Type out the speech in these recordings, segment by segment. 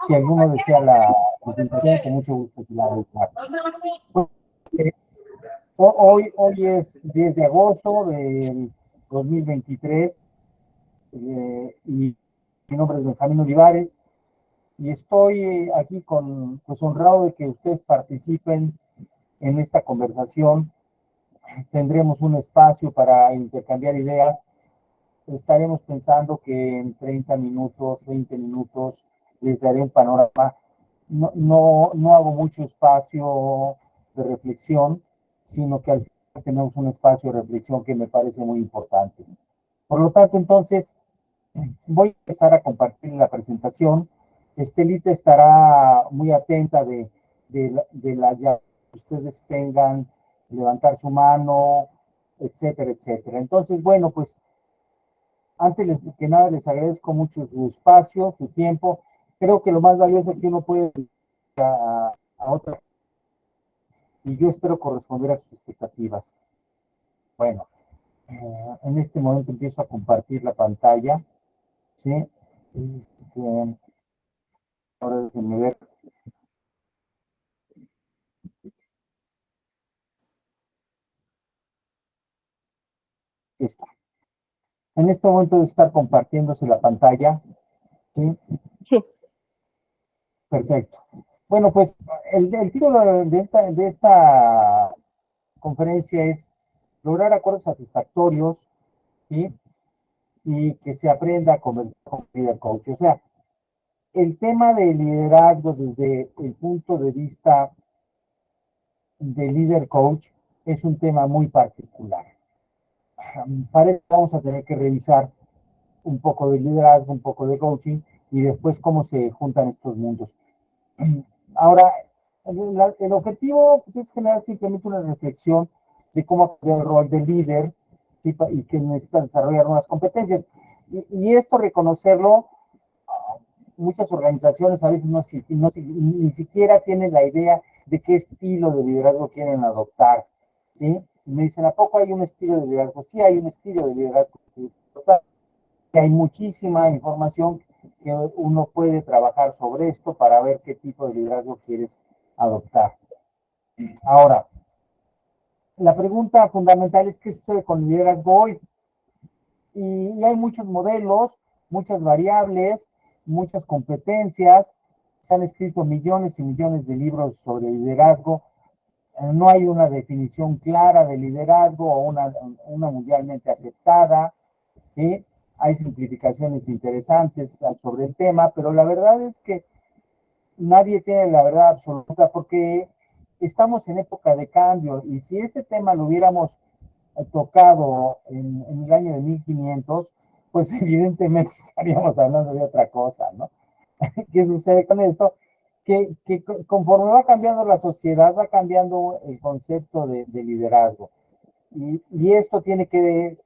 Si alguno desea la presentación, con mucho gusto se la doy. Hoy es 10 de agosto del 2023 y mi nombre es Benjamín Olivares y estoy aquí pues honrado de que ustedes participen en esta conversación. Tendremos un espacio para intercambiar ideas. Estaremos pensando que en 30 minutos, 20 minutos les daré un panorama. No hago mucho espacio de reflexión, sino que al final tenemos un espacio de reflexión que me parece muy importante. Por lo tanto, entonces, voy a empezar a compartir la presentación. Estelita estará muy atenta de las llaves que ustedes tengan, levantar su mano, etcétera, etcétera. Entonces, bueno, pues antes que nada les agradezco mucho su espacio, su tiempo. Creo que lo más valioso que uno puede a otra, y yo espero corresponder a sus expectativas. Bueno, en este momento empiezo a compartir la pantalla, ¿sí? Ahora déjenme ver. Está. En este momento de estar compartiéndose la pantalla, ¿sí? Sí. Perfecto. Bueno, pues el título de esta conferencia es lograr acuerdos satisfactorios, ¿sí? Y que se aprenda a conversar con líder coach. O sea, el tema de liderazgo desde el punto de vista de líder coach es un tema muy particular. Para eso vamos a tener que revisar un poco de liderazgo, un poco de coaching y después cómo se juntan estos mundos. Ahora, el objetivo pues, es generar simplemente una reflexión de cómo el rol del líder y que necesita desarrollar nuevas competencias. Y esto reconocerlo, muchas organizaciones a veces ni siquiera tienen la idea de qué estilo de liderazgo quieren adoptar, ¿sí? Y me dicen, ¿a poco hay un estilo de liderazgo? Sí, hay un estilo de liderazgo. Que hay muchísima información que uno puede trabajar sobre esto para ver qué tipo de liderazgo quieres adoptar. Ahora, la pregunta fundamental es qué sucede con el liderazgo hoy. Y hay muchos modelos, muchas variables, muchas competencias. Se han escrito millones y millones de libros sobre liderazgo. No hay una definición clara de liderazgo o una mundialmente aceptada, ¿sí? Hay simplificaciones interesantes sobre el tema, pero la verdad es que nadie tiene la verdad absoluta porque estamos en época de cambio y si este tema lo hubiéramos tocado en el año de 1500, pues evidentemente estaríamos hablando de otra cosa, ¿no? ¿Qué sucede con esto? Que conforme va cambiando la sociedad, va cambiando el concepto de liderazgo. Y esto tiene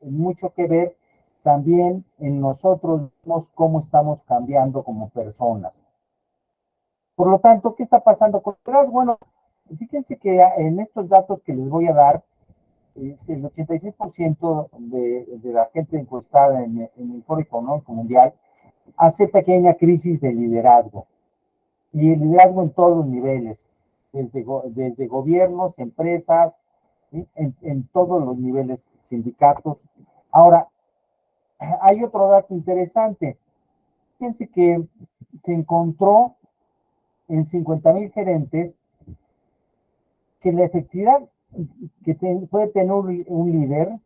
mucho que ver también en nosotros, cómo estamos cambiando como personas. Por lo tanto, ¿qué está pasando con el liderazgo? Bueno, fíjense que en estos datos que les voy a dar, el 86% de la gente encuestada en el Foro Económico Mundial acepta que hay una crisis de liderazgo. Y el liderazgo en todos los niveles, desde gobiernos, empresas, ¿sí? En todos los niveles, sindicatos. Ahora, hay otro dato interesante. Fíjense que se encontró en 50,000 gerentes que la efectividad que puede tener un líder,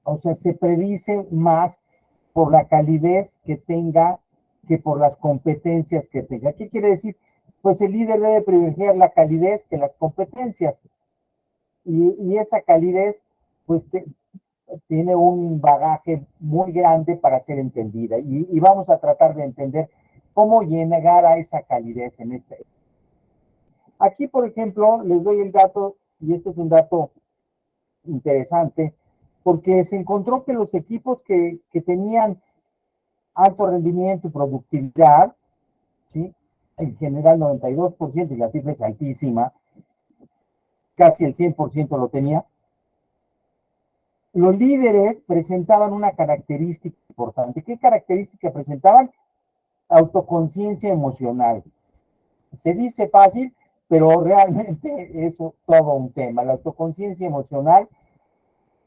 o sea, se predice más por la calidez que tenga que por las competencias que tenga. ¿Qué quiere decir? Pues el líder debe privilegiar la calidez que las competencias. Y esa calidez, pues tiene un bagaje muy grande para ser entendida. Y vamos a tratar de entender cómo llegar a esa calidez en este. Aquí, por ejemplo, les doy el dato, y este es un dato interesante, porque se encontró que los equipos que tenían alto rendimiento y productividad, ¿sí? En general 92%, y la cifra es altísima, casi el 100% lo tenía, los líderes presentaban una característica importante. ¿Qué característica presentaban? Autoconciencia emocional. Se dice fácil, pero realmente es todo un tema. La autoconciencia emocional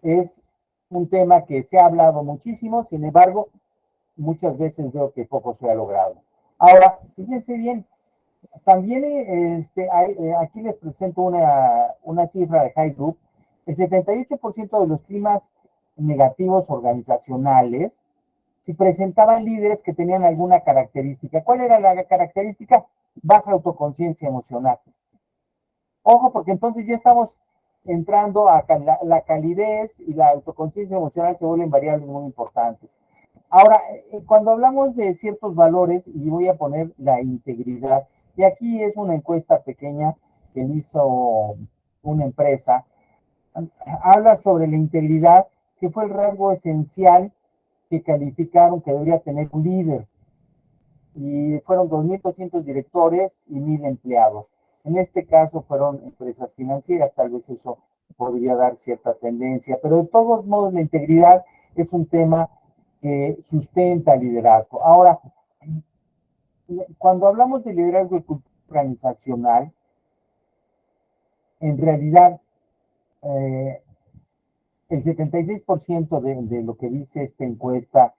es un tema que se ha hablado muchísimo, sin embargo, muchas veces veo que poco se ha logrado. Ahora, fíjense bien, también aquí les presento una cifra de High Group. El 78% de los climas negativos organizacionales si presentaban líderes que tenían alguna característica. ¿Cuál era la característica? Baja autoconciencia emocional. Ojo, porque entonces ya estamos entrando a la calidez y la autoconciencia emocional se vuelven variables muy importantes. Ahora, cuando hablamos de ciertos valores, y voy a poner la integridad, y aquí es una encuesta pequeña que hizo una empresa, habla sobre la integridad, que fue el rasgo esencial que calificaron que debería tener un líder. Y fueron 2.200 directores y 1.000 empleados. En este caso fueron empresas financieras, tal vez eso podría dar cierta tendencia, pero de todos modos la integridad es un tema que sustenta el liderazgo. Ahora, cuando hablamos de liderazgo y cultura organizacional, en realidad el 76% de lo que dice esta encuesta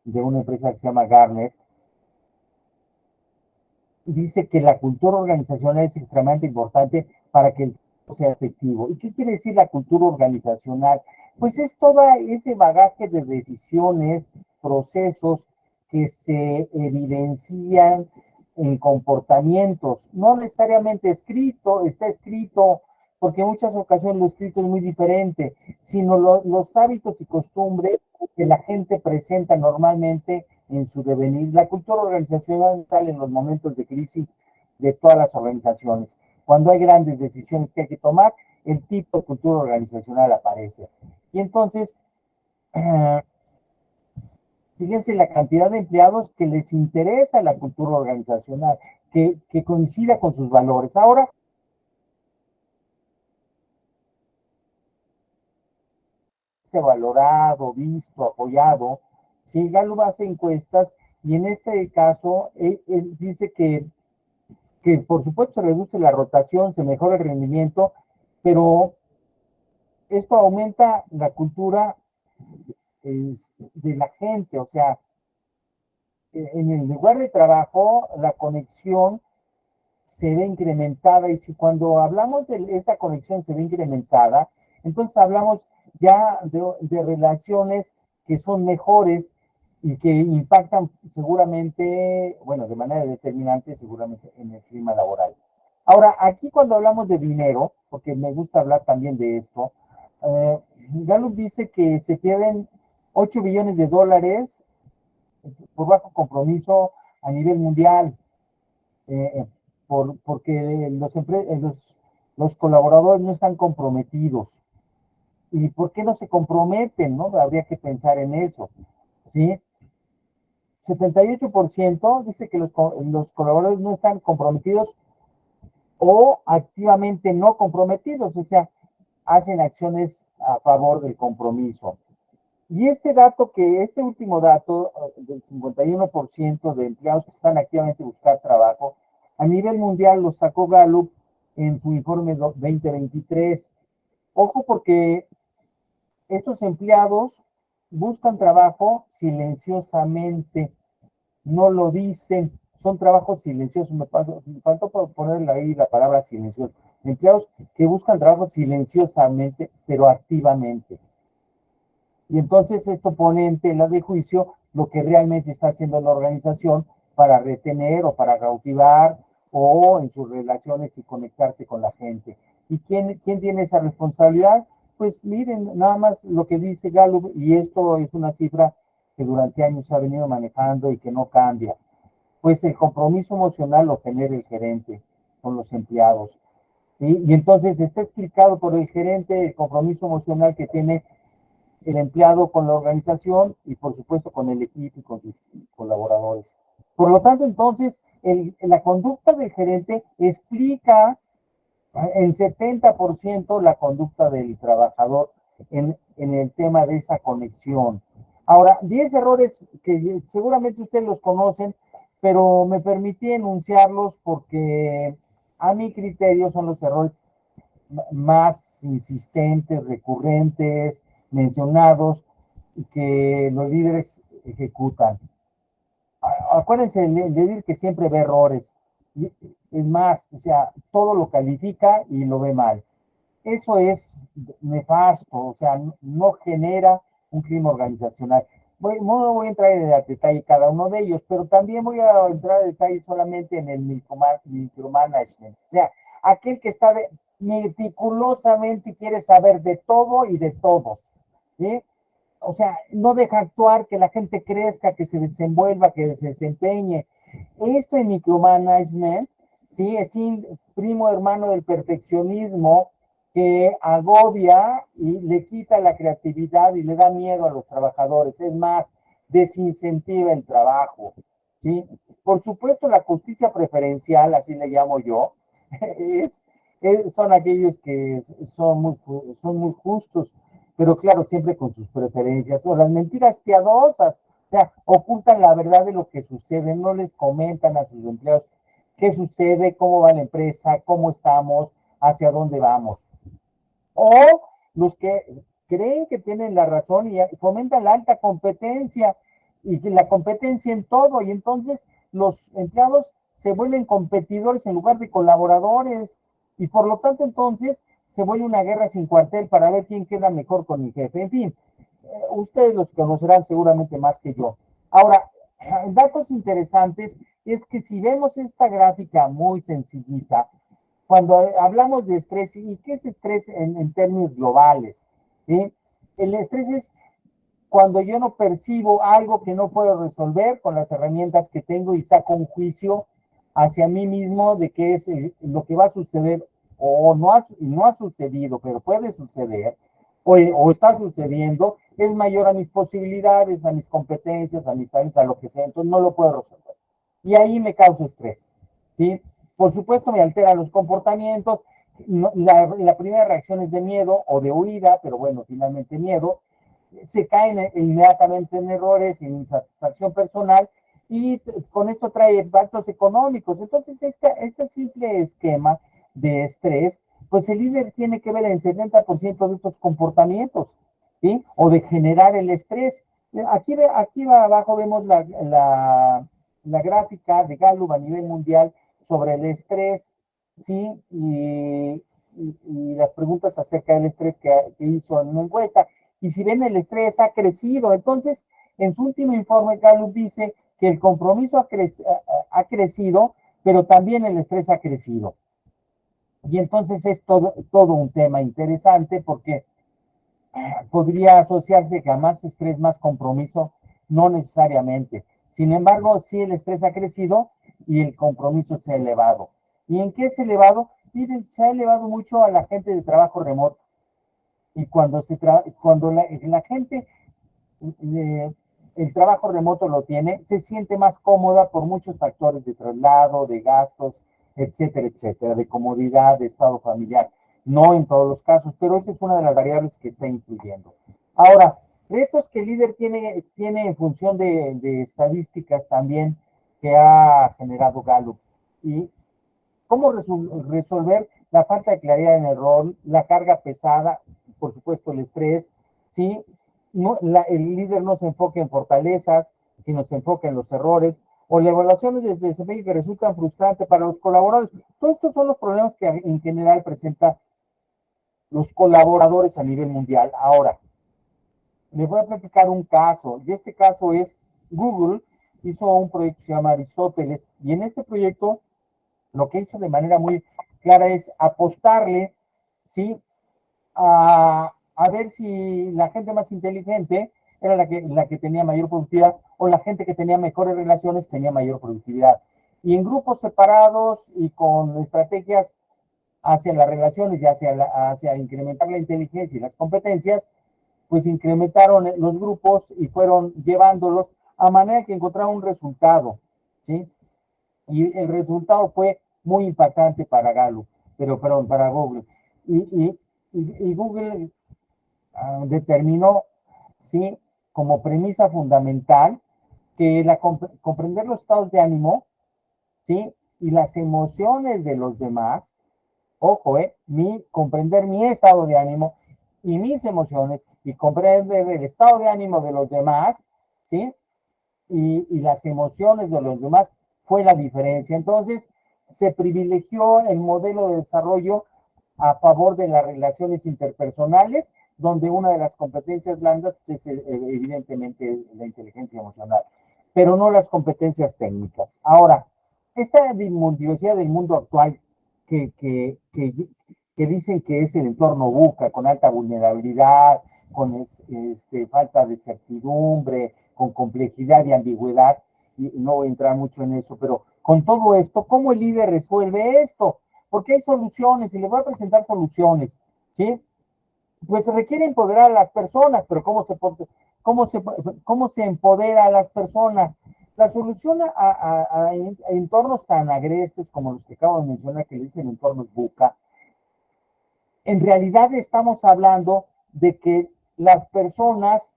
de una empresa que se llama Gartner dice que la cultura organizacional es extremadamente importante para que el trabajo sea efectivo. ¿Y qué quiere decir la cultura organizacional? Pues es todo ese bagaje de decisiones, procesos que se evidencian en comportamientos, no necesariamente está escrito, porque en muchas ocasiones lo escrito es muy diferente, sino los hábitos y costumbres que la gente presenta normalmente en su devenir. La cultura organizacional sale en los momentos de crisis de todas las organizaciones. Cuando hay grandes decisiones que hay que tomar, el tipo de cultura organizacional aparece. Y entonces, fíjense la cantidad de empleados que les interesa la cultura organizacional, que coincida con sus valores. Ahora, valorado, visto, apoyado. Si Gallup hace encuestas y en este caso él dice que por supuesto se reduce la rotación, se mejora el rendimiento, pero esto aumenta la cultura de la gente, o sea, en el lugar de trabajo la conexión se ve incrementada y si cuando hablamos de esa conexión se ve incrementada, entonces hablamos ya de relaciones que son mejores y que impactan seguramente, bueno, de manera determinante seguramente en el clima laboral. Ahora, aquí cuando hablamos de dinero, porque me gusta hablar también de esto, Gallup dice que se pierden 8 billones de dólares por bajo compromiso a nivel mundial, porque los colaboradores no están comprometidos. ¿Y por qué no se comprometen? ¿No? Habría que pensar en eso. ¿Sí? 78% dice que los colaboradores no están comprometidos o activamente no comprometidos, o sea, hacen acciones a favor del compromiso. Y este último dato del 51% de empleados que están activamente buscando trabajo, a nivel mundial lo sacó Gallup en su informe 2023. Ojo porque estos empleados buscan trabajo silenciosamente, no lo dicen, son trabajos silenciosos. Me faltó ponerle ahí la palabra silencioso. Empleados que buscan trabajo silenciosamente, pero activamente. Y entonces esto pone en tela de juicio lo que realmente está haciendo la organización para retener o para cautivar o en sus relaciones y conectarse con la gente. ¿Y quién tiene esa responsabilidad? Pues miren, nada más lo que dice Gallup, y esto es una cifra que durante años se ha venido manejando y que no cambia. Pues el compromiso emocional lo genera el gerente con los empleados. ¿Sí? Y entonces está explicado por el gerente el compromiso emocional que tiene el empleado con la organización y por supuesto con el equipo y con sus colaboradores. Por lo tanto, entonces, la conducta del gerente explica en 70% la conducta del trabajador en el tema de esa conexión. Ahora, 10 errores que seguramente ustedes los conocen, pero me permití enunciarlos porque a mi criterio son los errores más insistentes, recurrentes, mencionados, que los líderes ejecutan. Acuérdense, el líder que siempre ve errores. Es más, o sea, todo lo califica y lo ve mal. Eso es nefasto, o sea, no genera un clima organizacional. No voy a entrar en detalle cada uno de ellos, pero también voy a entrar en detalle solamente en el micromanagement. O sea, aquel que está meticulosamente y quiere saber de todo y de todos. ¿Sí? O sea, no deja actuar, que la gente crezca, que se desenvuelva, que se desempeñe. Este micromanagement, sí, es primo hermano del perfeccionismo que agobia y le quita la creatividad y le da miedo a los trabajadores. Es más, desincentiva el trabajo, ¿sí? Por supuesto, la justicia preferencial, así le llamo yo, es, son aquellos que son muy justos, pero claro, siempre con sus preferencias, o las mentiras piadosas, o sea, ocultan la verdad de lo que sucede, no les comentan a sus empleados qué sucede, cómo va la empresa, cómo estamos, hacia dónde vamos. O los que creen que tienen la razón y fomentan la alta competencia y la competencia en todo, y entonces los empleados se vuelven competidores en lugar de colaboradores, y por lo tanto entonces se vuelve una guerra sin cuartel para ver quién queda mejor con el jefe. En fin, ustedes los conocerán seguramente más que yo. Ahora, datos interesantes es que si vemos esta gráfica muy sencillita, cuando hablamos de estrés, ¿y qué es estrés en términos globales? ¿Sí? El estrés es cuando yo no percibo algo que no puedo resolver con las herramientas que tengo y saco un juicio hacia mí mismo de qué es lo que va a suceder o no ha sucedido, pero puede suceder, o está sucediendo, es mayor a mis posibilidades, a mis competencias, a mis talentos, a lo que sea, entonces no lo puedo resolver. Y ahí me causa estrés, ¿sí? Por supuesto me altera los comportamientos, la primera reacción es de miedo o de huida, pero bueno, finalmente miedo, se caen inmediatamente en errores, en insatisfacción personal, y con esto trae impactos económicos. Entonces, este simple esquema de estrés, pues el líder tiene que ver en 70% de estos comportamientos, ¿sí? O de generar el estrés. Aquí abajo vemos la gráfica de Gallup a nivel mundial sobre el estrés, ¿sí? Y las preguntas acerca del estrés que hizo en una encuesta. Y si ven, el estrés ha crecido. Entonces, en su último informe, Gallup dice que el compromiso ha crecido, pero también el estrés ha crecido. Y entonces es todo un tema interesante porque podría asociarse que a más estrés, más compromiso, no necesariamente. Sin embargo, sí el estrés ha crecido y el compromiso se ha elevado. ¿Y en qué se ha elevado? Miren, se ha elevado mucho a la gente de trabajo remoto. Y cuando la gente el trabajo remoto lo tiene, se siente más cómoda por muchos factores de traslado, de gastos, etcétera, etcétera, de comodidad, de estado familiar. No en todos los casos, pero esa es una de las variables que está influyendo. Ahora, retos que el líder tiene en función de estadísticas también que ha generado Gallup. Y cómo resolver la falta de claridad en el rol, la carga pesada, por supuesto el estrés, ¿sí? El líder no se enfoca en fortalezas, sino se enfoca en los errores, o la evaluación de desempeño que resultan frustrantes para los colaboradores. Todos estos son los problemas que en general presentan los colaboradores a nivel mundial. Ahora, les voy a platicar un caso, y este caso es Google hizo un proyecto que se llama Aristóteles, y en este proyecto lo que hizo de manera muy clara es apostarle, ¿sí? A ver si la gente más inteligente era la que tenía mayor productividad o la gente que tenía mejores relaciones tenía mayor productividad. Y en grupos separados y con estrategias hacia las relaciones y hacia incrementar la inteligencia y las competencias, pues incrementaron los grupos y fueron llevándolos a manera que encontraron un resultado, ¿sí? Y el resultado fue muy impactante para Gallup, perdón, para Google. Y Google determinó, ¿sí?, como premisa fundamental que comprender los estados de ánimo, ¿sí?, y las emociones de los demás, ojo, comprender mi estado de ánimo y mis emociones y comprender el estado de ánimo de los demás, ¿sí?, y las emociones de los demás fue la diferencia. Entonces, se privilegió el modelo de desarrollo a favor de las relaciones interpersonales, donde una de las competencias blandas es evidentemente la inteligencia emocional, pero no las competencias técnicas. Ahora, esta diversidad del mundo actual que dicen que es el entorno buca, con alta vulnerabilidad, con falta de certidumbre, con complejidad y ambigüedad, y no voy a entrar mucho en eso, pero con todo esto, ¿cómo el líder resuelve esto? Porque hay soluciones y les voy a presentar soluciones, ¿sí? Pues se requiere empoderar a las personas, pero ¿cómo se empodera a las personas? La solución a entornos tan agrestes como los que acabo de mencionar, que le dicen entornos buca, en realidad estamos hablando de que las personas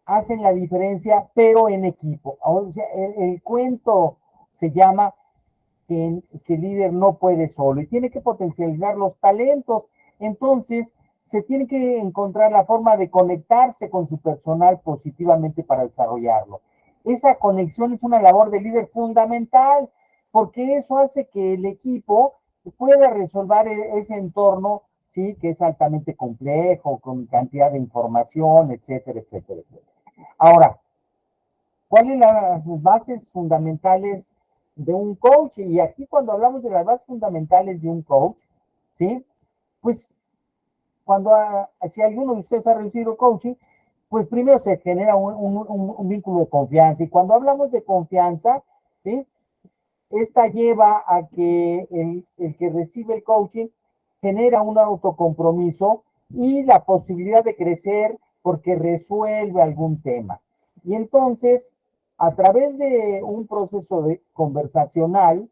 hacen la diferencia, pero en equipo. O sea, el cuento se llama que el líder no puede solo y tiene que potencializar los talentos. Entonces, se tiene que encontrar la forma de conectarse con su personal positivamente para desarrollarlo. Esa conexión es una labor de líder fundamental, porque eso hace que el equipo pueda resolver ese entorno, sí, que es altamente complejo, con cantidad de información, etcétera, etcétera, etcétera. Ahora, ¿cuáles son las bases fundamentales de un coach? Y aquí cuando hablamos de las bases fundamentales de un coach, ¿sí? Pues si alguno de ustedes ha recibido coaching, pues primero se genera un vínculo de confianza. Y cuando hablamos de confianza, ¿sí?, esta lleva a que el que recibe el coaching genera un autocompromiso y la posibilidad de crecer porque resuelve algún tema. Y entonces, a través de un proceso conversacional,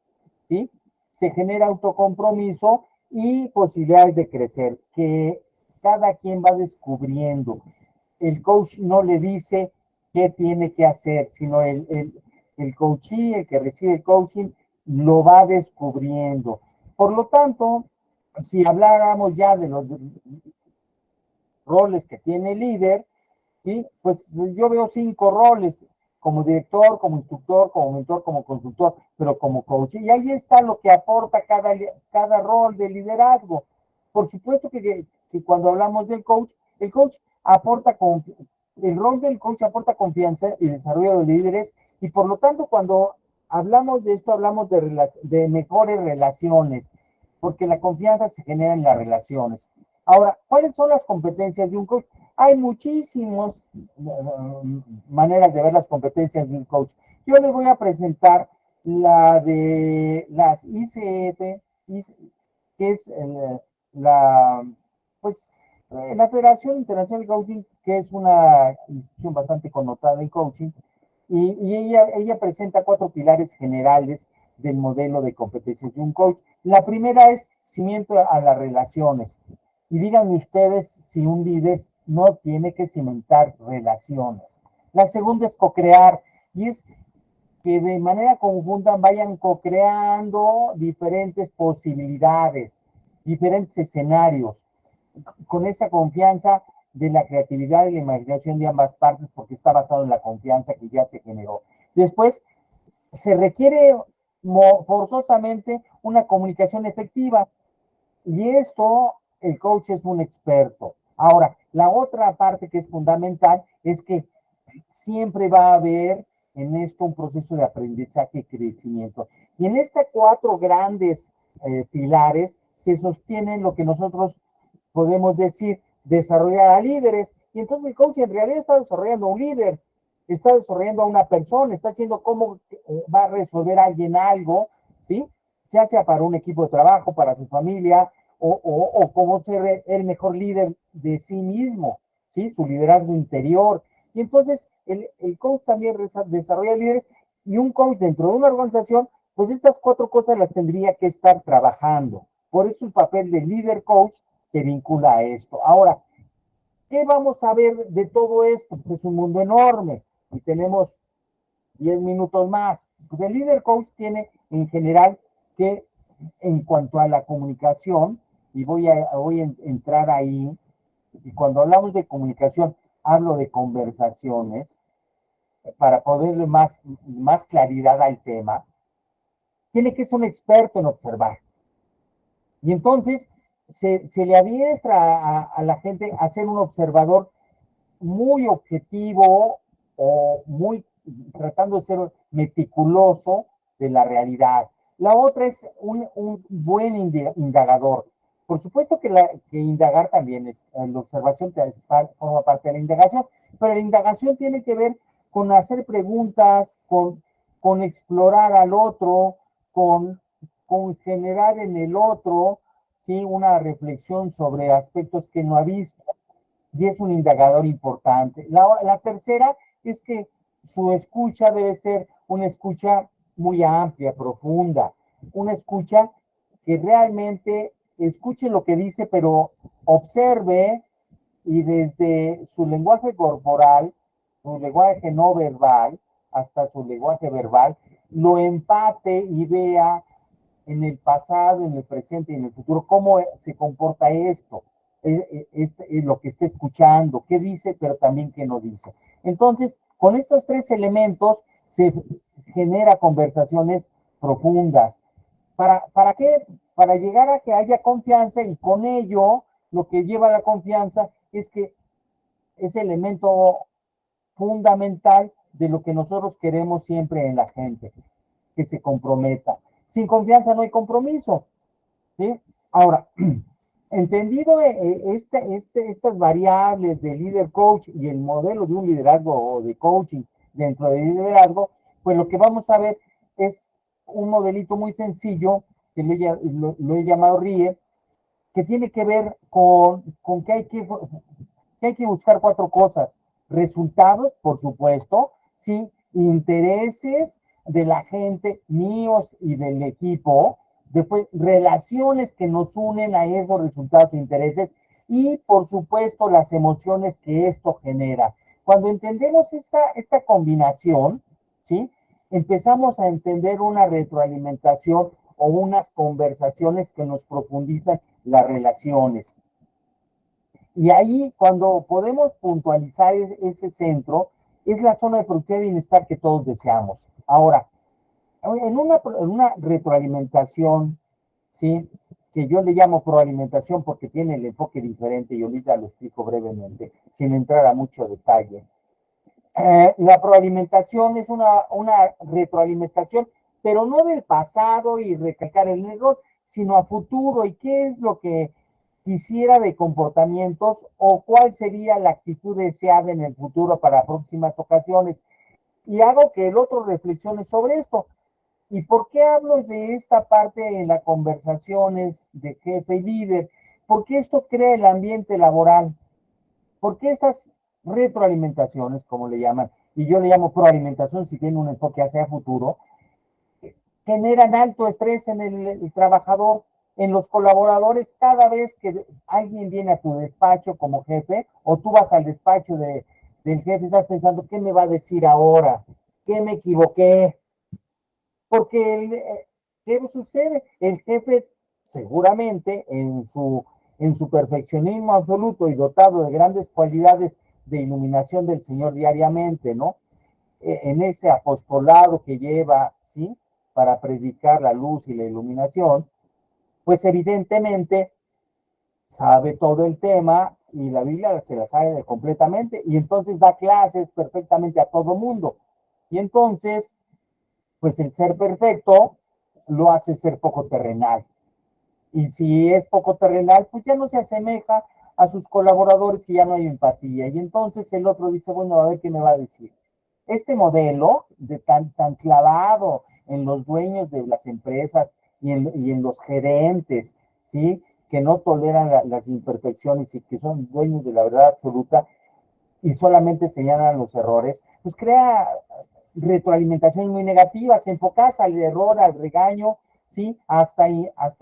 ¿sí?, se genera autocompromiso y posibilidades de crecer, que cada quien va descubriendo. El coach no le dice qué tiene que hacer, sino el coachee, el que recibe el coaching, lo va descubriendo. Por lo tanto, si habláramos ya de los roles que tiene el líder, ¿sí?, pues yo veo 5 roles: como director, como instructor, como mentor, como consultor, pero como coach. Y ahí está lo que aporta cada rol de liderazgo. Por supuesto que cuando hablamos del coach, el coach aporta el rol del coach aporta confianza y desarrollo de líderes, y por lo tanto cuando hablamos de esto hablamos de mejores relaciones, porque la confianza se genera en las relaciones. Ahora, ¿cuáles son las competencias de un coach? Hay muchísimas maneras de ver las competencias de un coach. Yo les voy a presentar la de las ICF, que es pues, la Federación Internacional de Coaching, que es una institución bastante connotada en coaching, y ella presenta 4 pilares generales del modelo de competencias de un coach. La primera es cimiento a las relaciones. Y díganme ustedes si un líder no tiene que cimentar relaciones. La segunda es co-crear, y es que de manera conjunta vayan co-creando diferentes posibilidades, diferentes escenarios, con esa confianza de la creatividad y la imaginación de ambas partes, porque está basado en la confianza que ya se generó. Después, se requiere forzosamente una comunicación efectiva, y esto el coach es un experto. Ahora, la otra parte que es fundamental es que siempre va a haber en esto un proceso de aprendizaje y crecimiento. Y en estas 4 grandes pilares se sostienen lo que nosotros podemos decir desarrollar a líderes. Y entonces el coach en realidad está desarrollando a un líder, está desarrollando a una persona, está haciendo cómo va a resolver a alguien algo, ¿sí? Ya sea para un equipo de trabajo, para su familia, o cómo ser el mejor líder de sí mismo, ¿sí? Su liderazgo interior. Y entonces el coach también desarrolla líderes, y un coach dentro de una organización, pues estas 4 cosas las tendría que estar trabajando. Por eso el papel del líder coach se vincula a esto. Ahora, ¿Qué vamos a ver de todo esto? Pues es un mundo enorme y tenemos 10 minutos más. Pues el líder coach tiene en general que, en cuanto a la comunicación, y voy a entrar ahí, y cuando hablamos de comunicación, hablo de conversaciones, para poderle más claridad al tema, tiene que ser un experto en observar. Y entonces se le adiestra a la gente a ser un observador muy objetivo o muy tratando de ser meticuloso de la realidad. La otra es un buen indagador. Por supuesto que indagar también es, la observación forma parte de la indagación, pero la indagación tiene que ver con hacer preguntas, con explorar al otro, con generar en el otro, ¿sí? Una reflexión sobre aspectos que no ha visto, y es un indagador importante. La tercera es que su escucha debe ser una escucha muy amplia, profunda, una escucha que realmente escuche lo que dice, pero observe y desde su lenguaje corporal, su lenguaje no verbal, hasta su lenguaje verbal, lo empate y vea en el pasado, en el presente y en el futuro, cómo se comporta esto, es lo que está escuchando, qué dice, pero también qué no dice. Entonces, con estos tres elementos se genera conversaciones profundas. ¿Para qué? Para llegar a que haya confianza, y con ello lo que lleva a la confianza es que es elemento fundamental de lo que nosotros queremos siempre en la gente, que se comprometa. Sin confianza no hay compromiso, ¿sí? Ahora, entendido estas variables de líder coach y el modelo de un liderazgo o de coaching dentro del liderazgo, pues lo que vamos a ver es un modelito muy sencillo que lo he llamado RIE, que tiene que ver con que hay que buscar cuatro cosas. Resultados, por supuesto, sí, intereses de la gente, míos y del equipo, después relaciones que nos unen a esos resultados e intereses, y por supuesto las emociones que esto genera. Cuando entendemos esta combinación, ¿sí? Empezamos a entender una retroalimentación o unas conversaciones que nos profundizan las relaciones. Y ahí, cuando podemos puntualizar ese centro, es la zona de productividad y bienestar que todos deseamos. Ahora, en una retroalimentación, ¿sí? Que yo le llamo proalimentación porque tiene el enfoque diferente, y ahorita lo explico brevemente, sin entrar a mucho detalle. La proalimentación es una retroalimentación, pero no del pasado y recalcar el error, sino a futuro. ¿Y qué es lo que quisiera de comportamientos, o cuál sería la actitud deseada en el futuro para próximas ocasiones? Y hago que el otro reflexione sobre esto. ¿Y por qué hablo de esta parte en las conversaciones de jefe y líder? Porque esto crea el ambiente laboral. Porque estas retroalimentaciones, como le llaman, y yo le llamo proalimentación si tiene un enfoque hacia el futuro, generan alto estrés en el trabajador, en los colaboradores. Cada vez que alguien viene a tu despacho como jefe, o tú vas al despacho del jefe, estás pensando, ¿qué me va a decir ahora? ¿Qué me equivoqué? Porque, ¿qué sucede? El jefe, seguramente, en su perfeccionismo absoluto y dotado de grandes cualidades de iluminación del Señor diariamente, ¿no? En ese apostolado que lleva, ¿sí? Para predicar la luz y la iluminación, pues evidentemente sabe todo el tema y la Biblia se la sabe completamente, y entonces da clases perfectamente a todo mundo. Y entonces, pues el ser perfecto lo hace ser poco terrenal. Y si es poco terrenal, pues ya no se asemeja a sus colaboradores y ya no hay empatía. Y entonces el otro dice, bueno, a ver qué me va a decir. Este modelo de tan clavado en los dueños de las empresas y en los gerentes, ¿sí? Que no toleran las imperfecciones y que son dueños de la verdad absoluta y solamente señalan los errores, pues crea retroalimentaciones muy negativas, enfocadas al error, al regaño, ¿sí? Hasta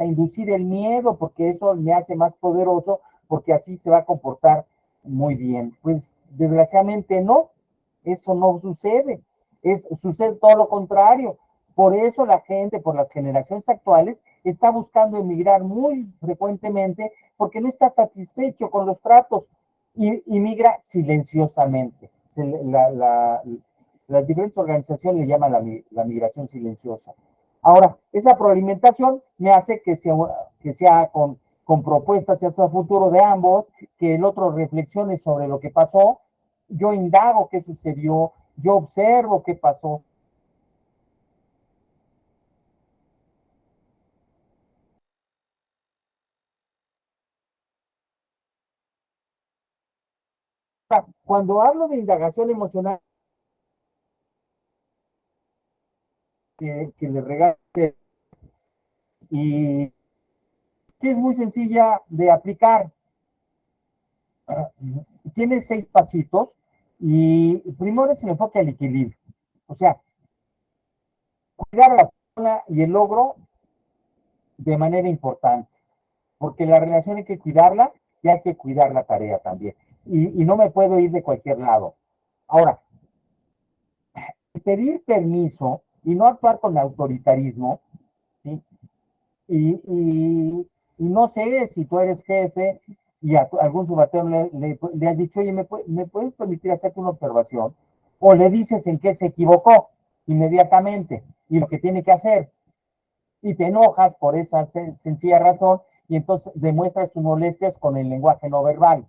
inducir el miedo, porque eso me hace más poderoso, porque así se va a comportar Muy bien, pues desgraciadamente no, eso no sucede, sucede todo lo contrario. Por eso la gente, por las generaciones actuales, está buscando emigrar muy frecuentemente porque no está satisfecho con los tratos y migra silenciosamente. Las diferentes organizaciones le llaman la migración silenciosa. Ahora, esa proalimentación me hace que sea con propuestas hacia el futuro de ambos, que el otro reflexione sobre lo que pasó, yo indago qué sucedió, yo observo qué pasó. Cuando hablo de indagación emocional, que le regale, y que es muy sencilla de aplicar, tiene 6 pasitos, y primero es el enfoque al equilibrio. O sea, cuidar a la persona y el logro de manera importante, porque la relación hay que cuidarla y hay que cuidar la tarea también. Y no me puedo ir de cualquier lado. Ahora, pedir permiso y no actuar con autoritarismo, ¿sí? Y no sé si tú eres jefe y a algún subalterno le has dicho, oye, ¿me puedes permitir hacerte una observación? O le dices en qué se equivocó inmediatamente y lo que tiene que hacer. Y te enojas por esa sencilla razón y entonces demuestras tus molestias con el lenguaje no verbal.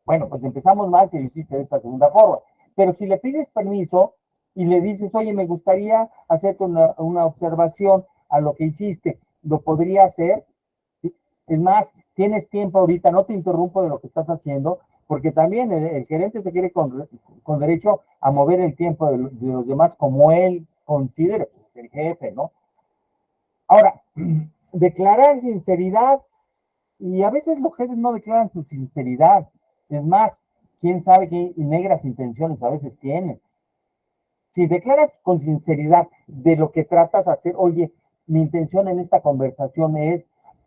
Bueno, pues empezamos mal si lo hiciste de esta segunda forma. Pero si le pides permiso y le dices, oye, me gustaría hacerte una observación a lo que hiciste, ¿lo podría hacer? Es más, tienes tiempo ahorita, no te interrumpo de lo que estás haciendo, porque también el gerente se quiere con derecho a mover el tiempo de los demás como él considere, pues es el jefe, ¿no? Ahora, declarar sinceridad, y a veces los jefes no declaran su sinceridad. Es más, quién sabe qué negras intenciones a veces tienen. Si declaras con sinceridad de lo que tratas de hacer, oye, mi intención en esta conversación es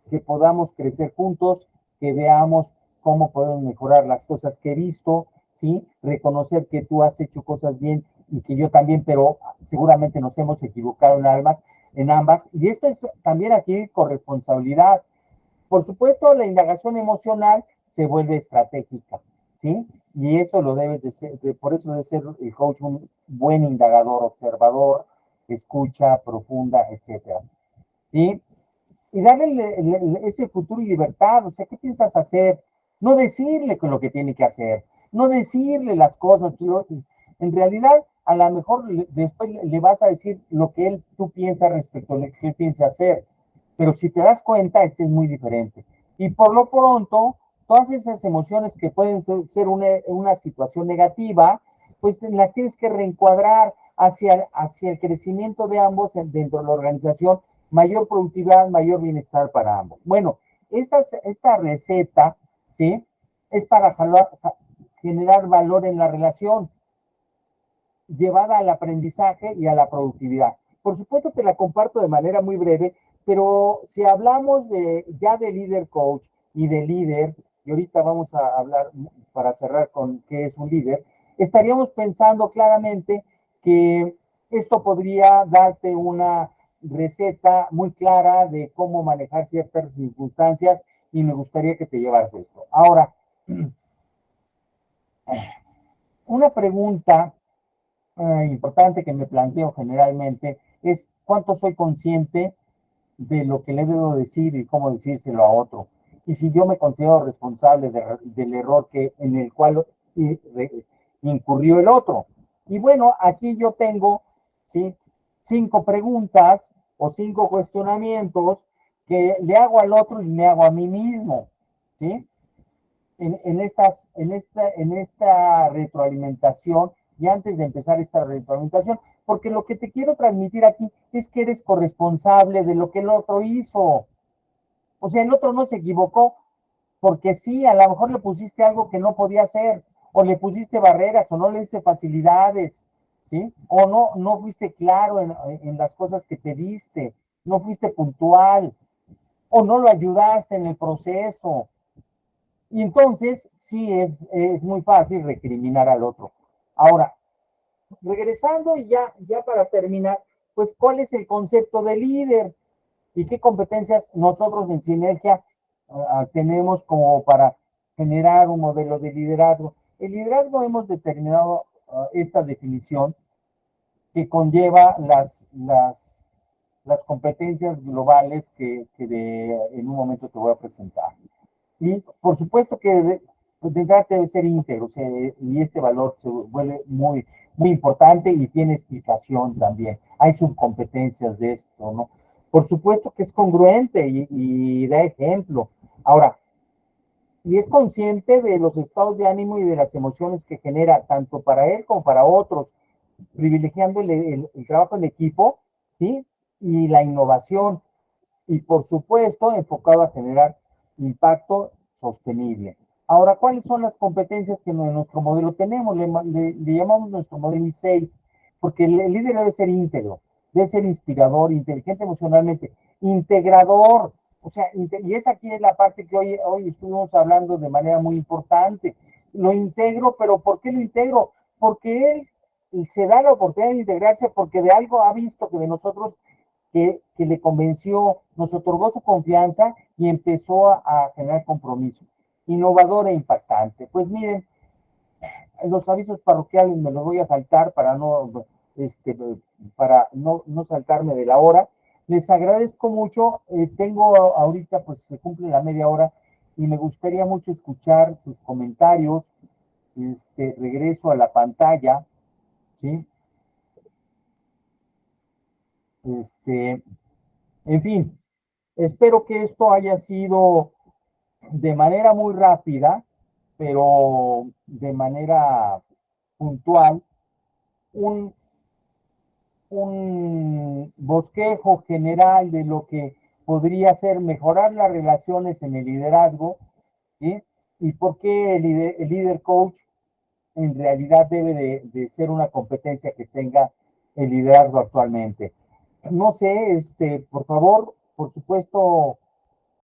que podamos crecer juntos, que veamos cómo podemos mejorar las cosas que he visto, ¿sí? Reconocer que tú has hecho cosas bien y que yo también, pero seguramente nos hemos equivocado en ambas. Y esto es también aquí corresponsabilidad. Por supuesto, la indagación emocional se vuelve estratégica, ¿sí? Y eso lo debes de ser, por eso debe ser el coach un buen indagador, observador, escucha profunda, etcétera. ¿Sí? Y darle ese futuro y libertad, o sea, ¿qué piensas hacer? No decirle con lo que tiene que hacer, no decirle las cosas. En realidad, a lo mejor después le vas a decir lo que tú piensas respecto a lo que él piensa hacer, pero si te das cuenta, este es muy diferente. Y por lo pronto, todas esas emociones que pueden ser una situación negativa, pues las tienes que reencuadrar hacia el crecimiento de ambos dentro de la organización, mayor productividad, mayor bienestar para ambos. Bueno, esta receta, ¿sí? Es para generar valor en la relación, llevada al aprendizaje y a la productividad. Por supuesto que la comparto de manera muy breve, pero si hablamos ya de líder coach y de líder, y ahorita vamos a hablar para cerrar con qué es un líder, estaríamos pensando claramente que esto podría darte una receta muy clara de cómo manejar ciertas circunstancias y me gustaría que te llevaras esto. Ahora, una pregunta importante que me planteo generalmente es cuánto soy consciente de lo que le debo decir y cómo decírselo a otro. Y si yo me considero responsable del error en el cual incurrió el otro. Y bueno, aquí yo tengo, ¿sí? 5 preguntas o 5 cuestionamientos que le hago al otro y me hago a mí mismo, ¿sí? En esta retroalimentación y antes de empezar esta retroalimentación, porque lo que te quiero transmitir aquí es que eres corresponsable de lo que el otro hizo. O sea, el otro no se equivocó, porque sí, a lo mejor le pusiste algo que no podía hacer, o le pusiste barreras, o no le diste facilidades, ¿sí? O no fuiste claro en las cosas que pediste, no fuiste puntual, o no lo ayudaste en el proceso. Y entonces sí es muy fácil recriminar al otro. Ahora, regresando y ya para terminar, pues ¿cuál es el concepto de líder? ¿Y qué competencias nosotros en Sinergia tenemos como para generar un modelo de liderazgo? El liderazgo hemos determinado esta definición que conlleva las competencias globales en un momento te voy a presentar. Y por supuesto que debe ser íntegro, o sea, y este valor se vuelve muy importante y tiene explicación también. Hay subcompetencias de esto, ¿no? Por supuesto que es congruente y da ejemplo. Ahora, y es consciente de los estados de ánimo y de las emociones que genera tanto para él como para otros, privilegiando el trabajo en equipo, ¿sí? Y la innovación, y por supuesto enfocado a generar impacto sostenible. Ahora, ¿cuáles son las competencias que en nuestro modelo tenemos? Le llamamos nuestro modelo I6, porque el líder debe ser íntegro, debe ser inspirador, inteligente emocionalmente, integrador, o sea, y esa aquí es la parte que hoy estuvimos hablando de manera muy importante. Lo integro, pero ¿por qué lo integro? Porque él se da la oportunidad de integrarse porque de algo ha visto que de nosotros que le convenció, nos otorgó su confianza y empezó a generar compromiso. Innovador e impactante. Pues miren, los avisos parroquiales me los voy a saltar para no saltarme de la hora. Les agradezco mucho. Tengo ahorita, pues se cumple la media hora y me gustaría mucho escuchar sus comentarios. Regreso a la pantalla, ¿sí? Este, en fin, espero que esto haya sido de manera muy rápida, pero de manera puntual, un, un bosquejo general de lo que podría ser mejorar las relaciones en el liderazgo, ¿sí? Y por qué el líder coach en realidad debe de ser una competencia que tenga el liderazgo actualmente. No sé, por favor, por supuesto,